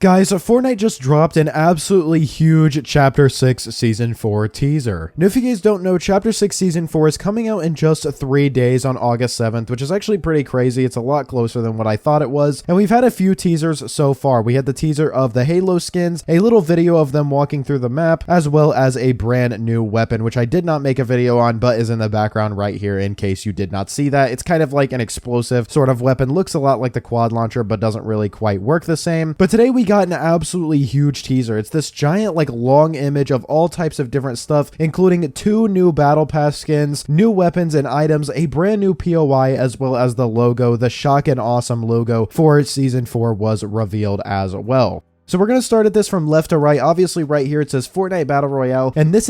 Guys, Fortnite just dropped an absolutely huge Chapter 6 Season 4 teaser. Now, if you guys don't know, Chapter 6 Season 4 is coming out in just 3 days on August 7th, which is actually pretty crazy. It's a lot closer than what I thought it was. And we've had a few teasers so far. We had the teaser of the Halo skins, a little video of them walking through the map, as well as a brand new weapon, which I did not make a video on, but is in the background right here in case you did not see that. It's kind of like an explosive sort of weapon. Looks a lot like the quad launcher, but doesn't really quite work the same. But today we got an absolutely huge teaser. It's this giant like long image of all types of different stuff, including 2 new battle pass skins, new weapons and items, a brand new POI, as well as the logo. The shock and awesome logo for season 4 was revealed as well. So we're going to start at this from left to right. Obviously right here it says Fortnite Battle Royale, and this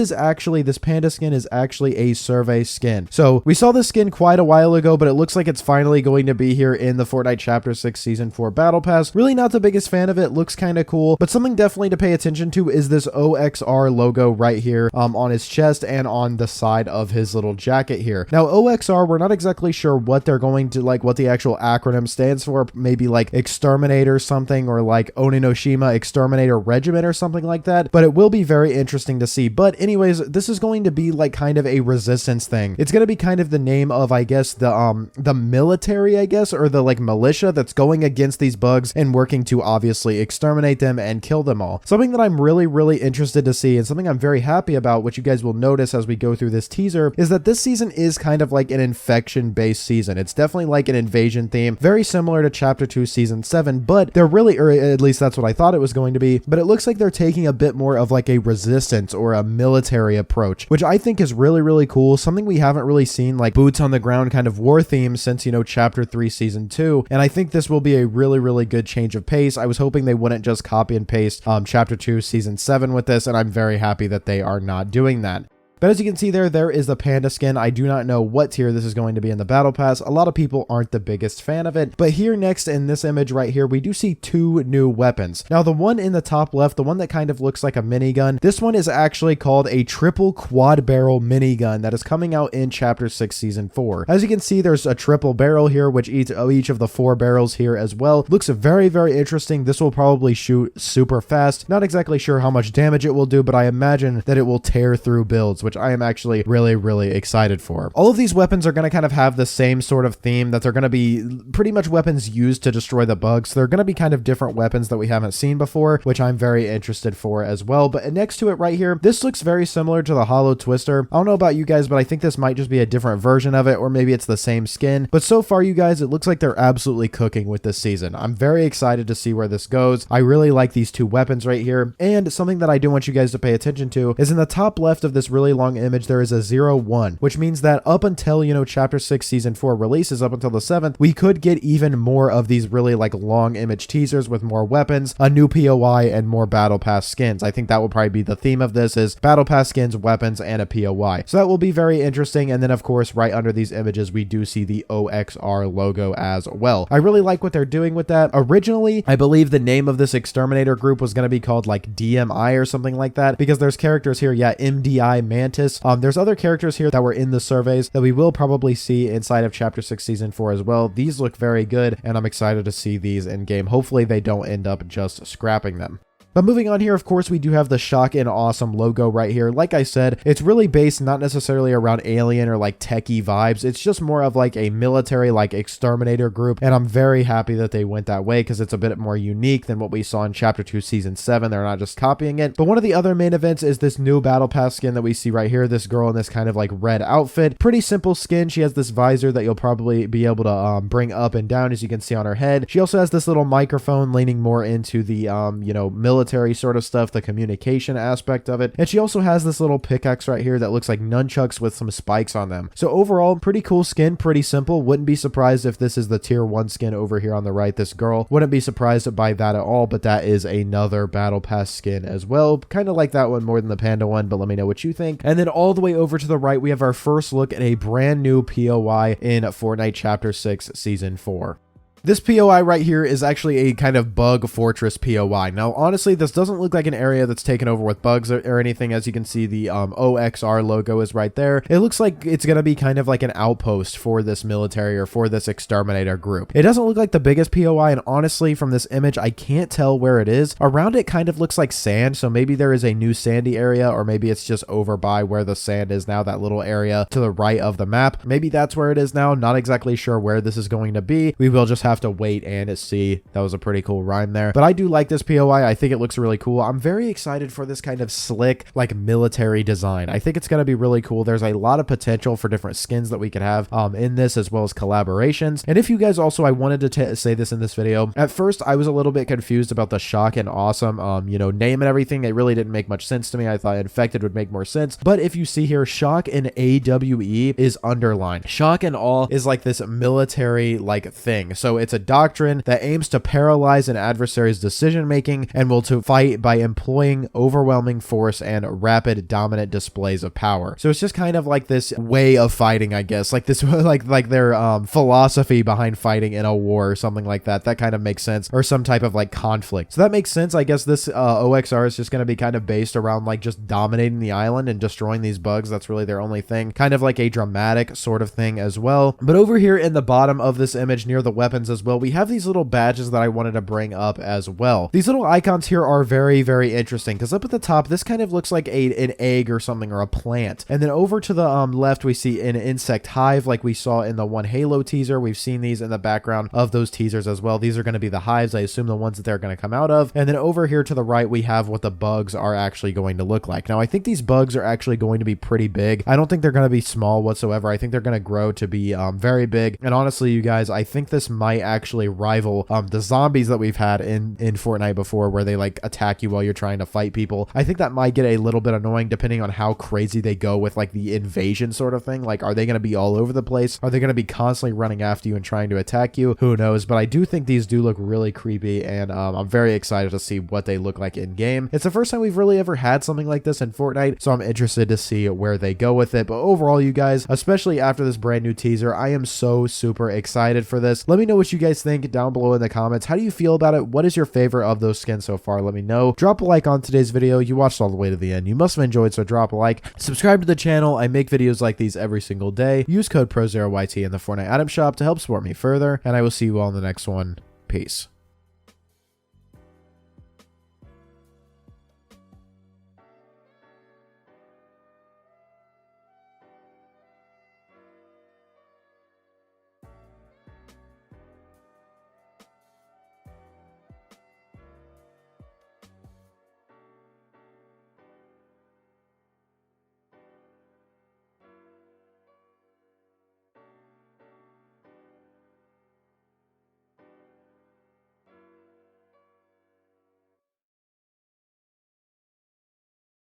panda skin is actually a survey skin. So we saw this skin quite a while ago, but it looks like it's finally going to be here in the Fortnite Chapter 6 Season 4 Battle Pass. Really not the biggest fan of it. Looks kind of cool, but something definitely to pay attention to is this OXR logo right here on his chest and on the side of his little jacket here. Now OXR, we're not exactly sure what they're going to what the actual acronym stands for. Maybe like Exterminator something, or like Oninoshima Exterminator Regiment or something like that, but it will be very interesting to see. But anyways, this is going to be like kind of a resistance thing. It's going to be kind of the name of, I guess, the military, I guess, or the like militia that's going against these bugs and working to obviously exterminate them and kill them all. Something that I'm really interested to see, and something I'm very happy about, which you guys will notice as we go through this teaser, is that this season is kind of like an infection based season. It's definitely like an invasion theme, very similar to Chapter 2 Season 7, but they're really, or at least that's what I thought it was going to be, but it looks like they're taking a bit more of like a resistance or a military approach, which I think is really cool. Something we haven't really seen, like boots on the ground kind of war theme since, you know, Chapter 3 Season 2, and I think this will be a really good change of pace. I was hoping they wouldn't just copy and paste Chapter 2 Season 7 with this, and I'm very happy that they are not doing that. But as you can see there is the panda skin. I do not know what tier this is going to be in the battle pass. A lot of people aren't the biggest fan of it. But here next in this image right here, we do see 2 new weapons. Now the one in the top left, the one that kind of looks like a minigun, this one is actually called a triple quad barrel minigun that is coming out in Chapter 6 Season 4. As you can see, there's a triple barrel here, which each of the 4 barrels here as well. Looks very interesting. This will probably shoot super fast. Not exactly sure how much damage it will do, but I imagine that it will tear through builds, which I am actually really excited for. All of these weapons are going to kind of have the same sort of theme, that they're going to be pretty much weapons used to destroy the bugs. They're going to be kind of different weapons that we haven't seen before, which I'm very interested for as well. But next to it right here, this looks very similar to the Hollow Twister. I don't know about you guys, but I think this might just be a different version of it, or maybe it's the same skin. But so far, you guys, it looks like they're absolutely cooking with this season. I'm very excited to see where this goes. I really like these 2 weapons right here. And something that I do want you guys to pay attention to is in the top left of this really long image, there is a 0-1, which means that up until, you know, Chapter 6 Season 4 releases, up until the 7th, we could get even more of these really like long image teasers with more weapons, a new POI, and more battle pass skins. I think that will probably be the theme of this, is battle pass skins, weapons, and a POI. So that will be very interesting. And then of course, right under these images, we do see the OXR logo as well. I really like what they're doing with that. Originally, I believe the name of this exterminator group was going to be called like DMI or something like that, because there's characters here, yeah, MDI Mantis. There's other characters here that were in the surveys that we will probably see inside of Chapter 6 Season 4 as well. These look very good, and I'm excited to see these in game. Hopefully they don't end up just scrapping them. But moving on here, of course, we do have the shock and awesome logo right here. Like I said, it's really based not necessarily around alien or like techie vibes. It's just more of like a military like exterminator group. And I'm very happy that they went that way, because it's a bit more unique than what we saw in Chapter 2 Season 7. They're not just copying it. But one of the other main events is this new battle pass skin that we see right here. This girl in this kind of like red outfit. Pretty simple skin. She has this visor that you'll probably be able to bring up and down, as you can see on her head. She also has this little microphone leaning more into the, you know, military sort of stuff, the communication aspect of it. And she also has this little pickaxe right here that looks like nunchucks with some spikes on them. So overall, pretty cool skin, pretty simple. Wouldn't be surprised if this is the tier 1 skin over here on the right, this girl. Wouldn't be surprised by that at all, but that is another battle pass skin as well. Kind of like that one more than the panda one, but let me know what you think. And then all the way over to the right, we have our first look at a brand new POI in Fortnite Chapter 6 Season 4. This POI right here is actually a kind of bug fortress POI. Now, honestly, this doesn't look like an area that's taken over with bugs or anything. As you can see, the OXR logo is right there. It looks like it's going to be kind of like an outpost for this military or for this exterminator group. It doesn't look like the biggest POI, and honestly, from this image, I can't tell where it is. Around it kind of looks like sand, so maybe there is a new sandy area, or maybe it's just over by where the sand is now, that little area to the right of the map. Maybe that's where it is now. Not exactly sure where this is going to be. We will just have to wait and see. That was a pretty cool rhyme there, but I do like this POI. I think it looks really cool. I'm very excited for this kind of slick, like, military design. I think it's going to be really cool. There's a lot of potential for different skins that we could have in this, as well as collaborations. And if you guys also, I wanted to say this in this video. At first, I was a little bit confused about the shock and awesome, name and everything. It really didn't make much sense to me. I thought infected would make more sense, but if you see here, shock and AWE is underlined. Shock and awe is like this military like thing. So it's a doctrine that aims to paralyze an adversary's decision making and will to fight by employing overwhelming force and rapid dominant displays of power. So it's just kind of like this way of fighting, I guess, like this like their philosophy behind fighting in a war or something like that. That kind of makes sense, or some type of like conflict. So that makes sense. I guess this OXR is just going to be kind of based around like just dominating the island and destroying these bugs. That's really their only thing, kind of like a dramatic sort of thing as well. But over here in the bottom of this image near the weapons as well, we have these little badges that I wanted to bring up as well. These little icons here are very, very interesting, because up at the top, this kind of looks like an egg or something, or a plant. And then over to the left, we see an insect hive like we saw in the one Halo teaser. We've seen these in the background of those teasers as well. These are going to be the hives, I assume, the ones that they're going to come out of. And then over here to the right, we have what the bugs are actually going to look like. Now, I think these bugs are actually going to be pretty big. I don't think they're going to be small whatsoever. I think they're going to grow to be very big. And honestly, you guys, I think this might actually rival the zombies that we've had in Fortnite before, where they like attack you while you're trying to fight people. I think that might get a little bit annoying depending on how crazy they go with like the invasion sort of thing. Like, are they going to be all over the place? Are they going to be constantly running after you and trying to attack you? Who knows? But I do think these do look really creepy, and I'm very excited to see what they look like in game. It's the first time we've really ever had something like this in Fortnite, so I'm interested to see where they go with it. But overall, you guys, especially after this brand new teaser, I am so super excited for this. Let me know what you guys think down below in the comments. How do you feel about it? What is your favorite of those skins so far? Let me know. Drop a like on today's video. You watched all the way to the end. You must have enjoyed, so drop a like. Subscribe to the channel. I make videos like these every single day. Use code PROZEROYT in the Fortnite item shop to help support me further, and I will see you all in the next one. Peace.